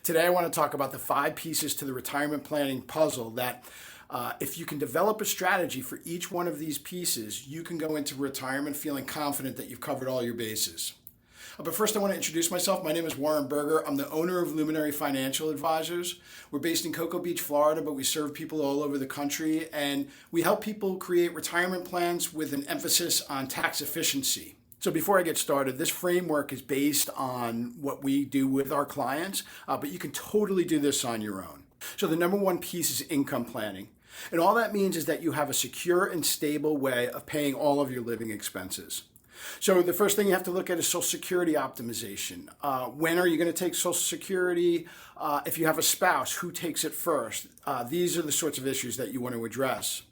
Today I want to talk about the 5 pieces to the retirement planning puzzle that if you can develop a strategy for each one of these pieces, you can go into retirement feeling confident that you've covered all your bases. But first I want to introduce myself. My name is Warren Berger. I'm the owner of Luminary Financial Advisors. We're based in Cocoa Beach, Florida, but we serve people all over the country, and we help people create retirement plans with an emphasis on tax efficiency. So before I get started, this framework is based on what we do with our clients, but you can totally do this on your own. So the number one piece is income planning. And all that means is that you have a secure and stable way of paying all of your living expenses. So the first thing you have to look at is Social Security optimization. When are you going to take Social Security? If you have a spouse, who takes it first? These are the sorts of issues that you want to address.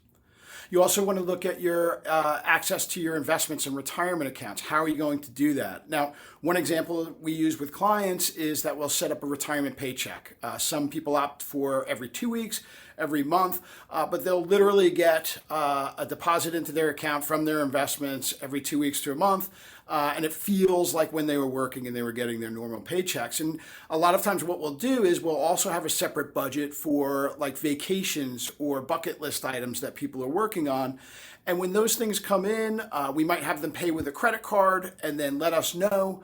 You also want to look at your access to your investments and retirement accounts. How are you going to do that? Now, one example we use with clients is that we'll set up a retirement paycheck. Some people opt for every 2 weeks, every month, but they'll literally get a deposit into their account from their investments every 2 weeks to a month. And it feels like when they were working and they were getting their normal paychecks. And a lot of times what we'll do is we'll also have a separate budget for like vacations or bucket list items that people are working on. And when those things come in, we might have them pay with a credit card and then let us know,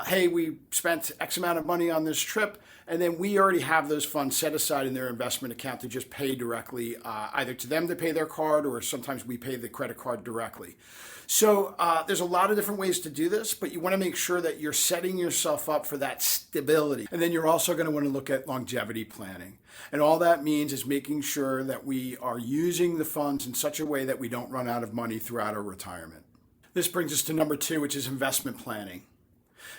hey, we spent X amount of money on this trip. And then we already have those funds set aside in their investment account to just pay directly, either to them to pay their card, or sometimes we pay the credit card directly. So there's a lot of different ways to do this, but you want to make sure that you're setting yourself up for that stability. And then you're also going to want to look at longevity planning. And all that means is making sure that we are using the funds in such a way that we don't run out of money throughout our retirement. This brings us to number 2, which is investment planning.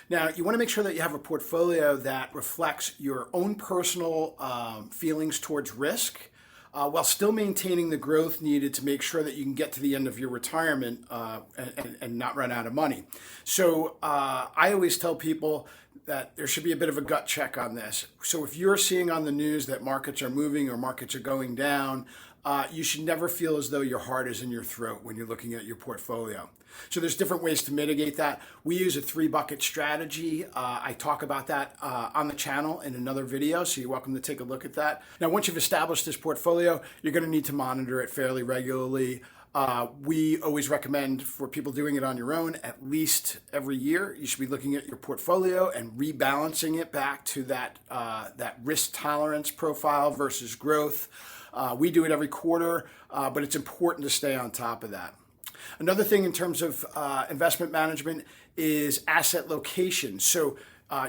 Now, you want to make sure that you have a portfolio that reflects your own personal feelings towards risk, while still maintaining the growth needed to make sure that you can get to the end of your retirement and not run out of money. So I always tell people that there should be a bit of a gut check on this. So if you're seeing on the news that markets are moving or markets are going down, you should never feel as though your heart is in your throat when you're looking at your portfolio. So there's different ways to mitigate that. We use a 3-bucket strategy. I talk about that on the channel in another video, so you're welcome to take a look at that. Now, once you've established this portfolio, you're going to need to monitor it fairly regularly. We always recommend for people doing it on your own, at least every year, you should be looking at your portfolio and rebalancing it back to that risk tolerance profile versus growth. We do it every quarter, but it's important to stay on top of that. Another thing in terms of investment management is asset location. So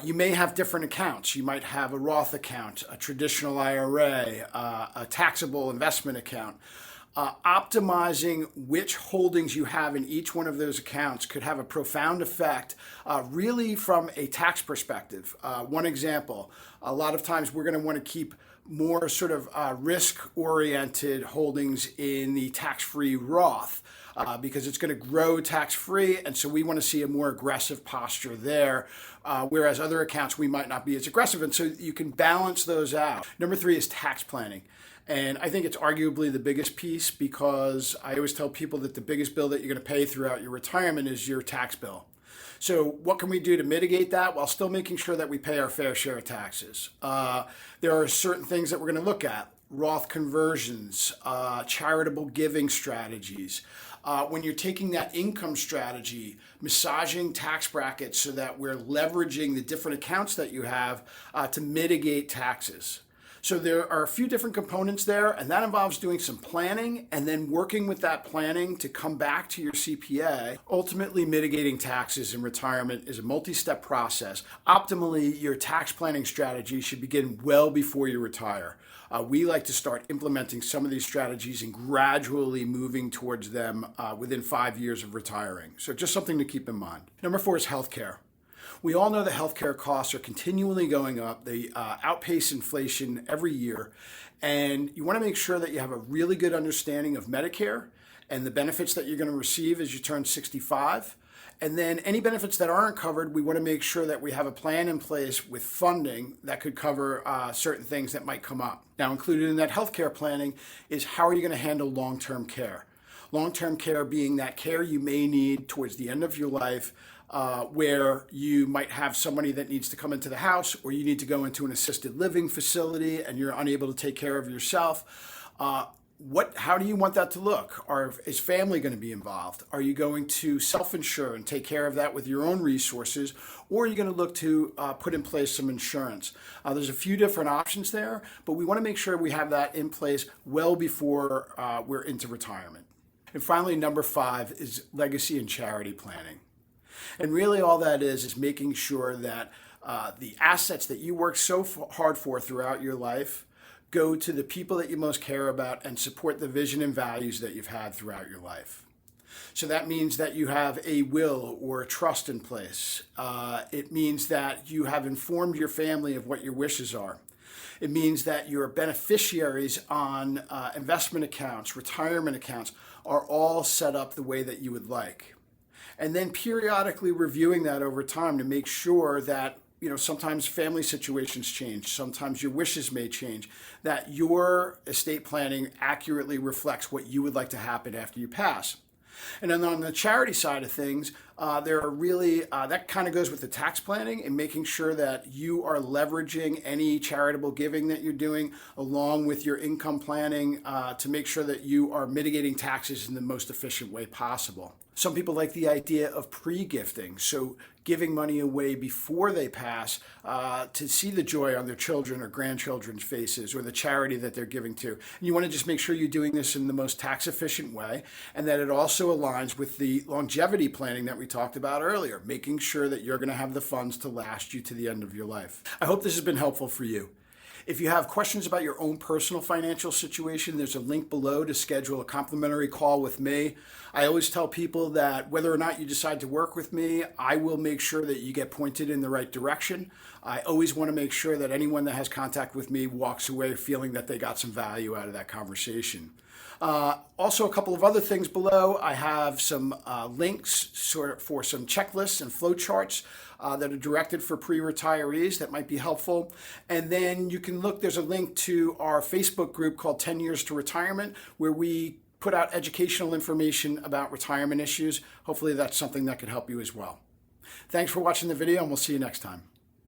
you may have different accounts. You might have a Roth account, a traditional IRA, a taxable investment account. Optimizing which holdings you have in each one of those accounts could have a profound effect, really from a tax perspective. One example, a lot of times we're going to want to keep more sort of risk-oriented holdings in the tax-free Roth because it's going to grow tax-free, and so we want to see a more aggressive posture there, whereas other accounts we might not be as aggressive, and so you can balance those out. Number 3 is tax planning. And I think it's arguably the biggest piece because I always tell people that the biggest bill that you're going to pay throughout your retirement is your tax bill. So what can we do to mitigate that while still making sure that we pay our fair share of taxes? There are certain things that we're going to look at. Roth conversions, charitable giving strategies. When you're taking that income strategy, massaging tax brackets so that we're leveraging the different accounts that you have to mitigate taxes. So there are a few different components there, and that involves doing some planning and then working with that planning to come back to your CPA. Ultimately, mitigating taxes in retirement is a multi-step process. Optimally, your tax planning strategy should begin well before you retire. We like to start implementing some of these strategies and gradually moving towards them within 5 years of retiring. So just something to keep in mind. Number 4 is healthcare. We all know that healthcare costs are continually going up. They outpace inflation every year. And you want to make sure that you have a really good understanding of Medicare and the benefits that you're going to receive as you turn 65. And then any benefits that aren't covered, we want to make sure that we have a plan in place with funding that could cover certain things that might come up. Now, included in that healthcare planning is how are you going to handle long-term care? Long-term care being that care you may need towards the end of your life where you might have somebody that needs to come into the house, or you need to go into an assisted living facility and you're unable to take care of yourself. How do you want that to look? Is family going to be involved? Are you going to self-insure and take care of that with your own resources? Or are you going to look to put in place some insurance? There's a few different options there, but we want to make sure we have that in place well before we're into retirement. And finally, number 5 is legacy and charity planning. And really all that is making sure that the assets that you work so hard for throughout your life go to the people that you most care about and support the vision and values that you've had throughout your life. So that means that you have a will or a trust in place. It means that you have informed your family of what your wishes are. It means that your beneficiaries on investment accounts, retirement accounts, are all set up the way that you would like. And then periodically reviewing that over time to make sure that sometimes family situations change, sometimes your wishes may change, that your estate planning accurately reflects what you would like to happen after you pass. And then on the charity side of things, there are really, that kind of goes with the tax planning and making sure that you are leveraging any charitable giving that you're doing along with your income planning to make sure that you are mitigating taxes in the most efficient way possible. Some people like the idea of pre-gifting, so giving money away before they pass to see the joy on their children or grandchildren's faces or the charity that they're giving to. And you want to just make sure you're doing this in the most tax efficient way and that it also aligns with the longevity planning that we talked about earlier, making sure that you're going to have the funds to last you to the end of your life. I hope this has been helpful for you. If you have questions about your own personal financial situation, there's a link below to schedule a complimentary call with me. I always tell people that whether or not you decide to work with me, I will make sure that you get pointed in the right direction. I always want to make sure that anyone that has contact with me walks away feeling that they got some value out of that conversation. Also, a couple of other things below. I have some links for some checklists and flowcharts that are directed for pre-retirees that might be helpful. And then you can look, there's a link to our Facebook group called 10 Years to Retirement, where we put out educational information about retirement issues. Hopefully that's something that could help you as well. Thanks for watching the video, and we'll see you next time.